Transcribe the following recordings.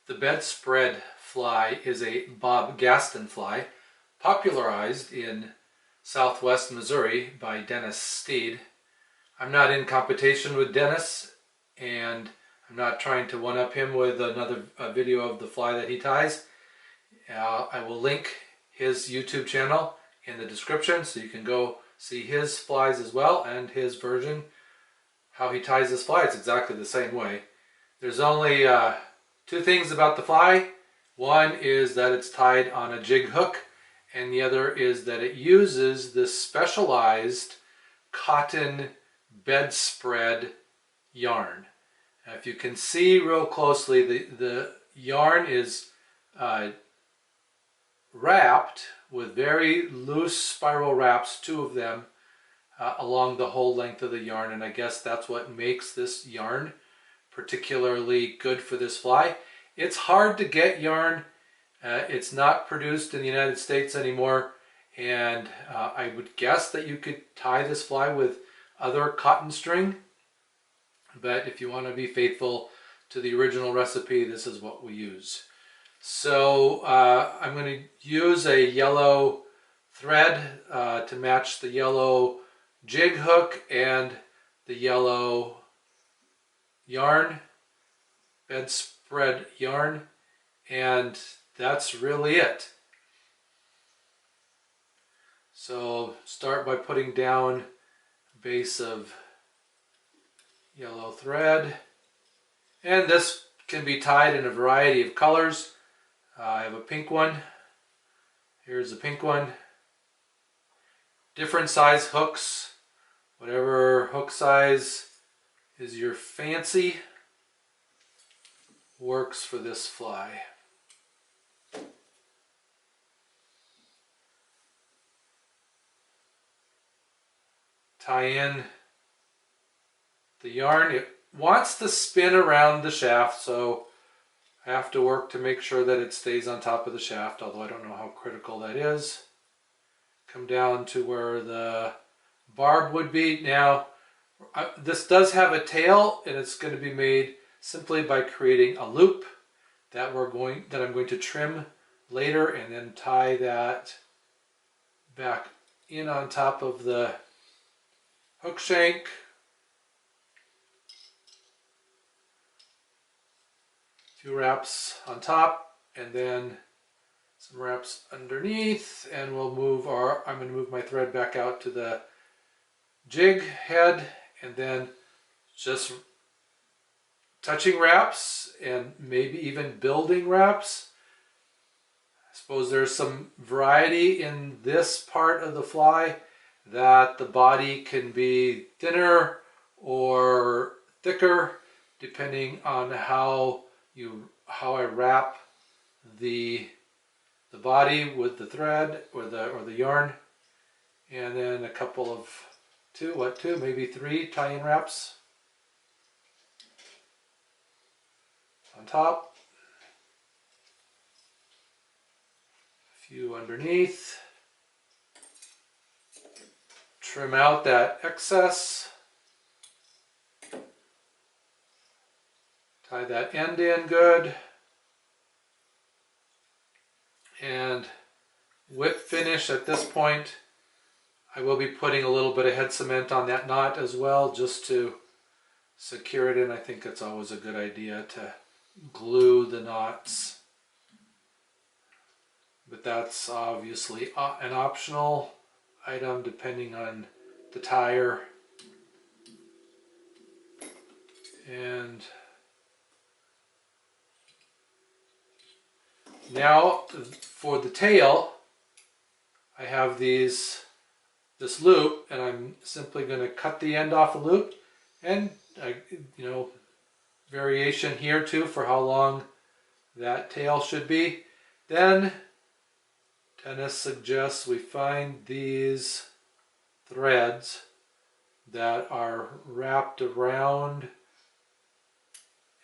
The bedspread fly is a Bob Gaston fly, popularized in southwest Missouri by Dennis Stead. I'm not in competition with Dennis, and I'm not trying to one-up him with another video of the fly that he ties. I will link his YouTube channel in the description so you can go see his flies as well and his version, how he ties his fly. It's exactly the same way. There's only two things about the fly. One is that it's tied on a jig hook, and the other is that it uses this specialized cotton bedspread yarn. Now, if you can see real closely, the yarn is wrapped with very loose spiral wraps, two of them, along the whole length of the yarn, and I guess that's what makes this yarn particularly good for this fly. It's hard to get yarn. It's not produced in the United States anymore, and I would guess that you could tie this fly with other cotton string, but if you want to be faithful to the original recipe, this is what we use. So I'm going to use a yellow thread to match the yellow jig hook and the yellow yarn, bedspread yarn, and that's really it. So start by putting down a base of yellow thread, and this can be tied in a variety of colors. I have a pink one. Here's a pink one. Different size hooks, whatever hook size is your fancy, works for this fly. Tie in the yarn. It wants to spin around the shaft, so I have to work to make sure that it stays on top of the shaft, although I don't know how critical that is. Come down to where the barb would be. Now, this does have a tail, and it's going to be made simply by creating a loop that I'm going to trim later, and then tie that back in on top of the hook shank. Few wraps on top, and then some wraps underneath, and I'm going to move my thread back out to the jig head, and then just touching wraps and maybe even building wraps. I suppose there's some variety in this part of the fly, that the body can be thinner or thicker depending on how I wrap the body with the thread or the yarn, and then a couple of two, maybe three tie-in wraps on top, a few underneath. Trim out that excess. Tie that end in good. And whip finish at this point, I will be putting a little bit of head cement on that knot as well, just to secure it in. I think it's always a good idea to glue the knots, but that's obviously an optional item depending on the tire. And now for the tail, I have this loop, and I'm simply going to cut the end off the loop, and variation here too for how long that tail should be. Then Dennis suggests we find these threads that are wrapped around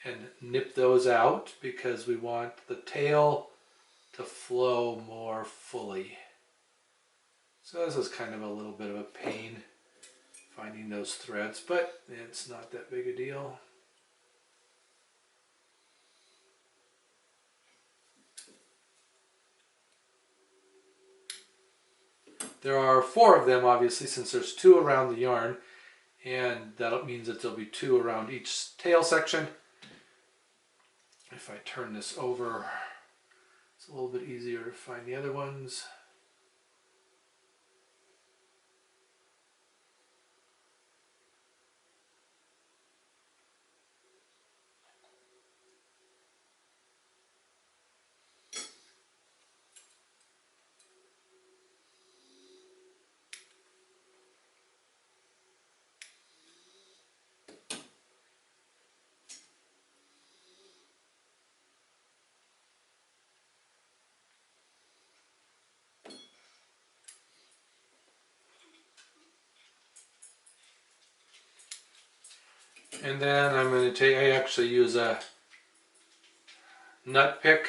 and nip those out, because we want the tail to flow more fully. So this is kind of a little bit of a pain finding those threads, but it's not that big a deal. There are 4 of them, obviously, since there's 2 around the yarn, and that means that there'll be 2 around each tail section. If I turn this over, it's a little bit easier to find the other ones. And then I'm going to take, I actually use a nut pick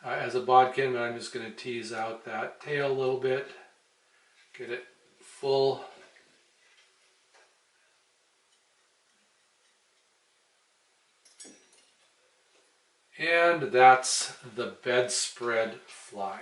as a bodkin, but I'm just going to tease out that tail a little bit, get it full. And that's the bedspread fly.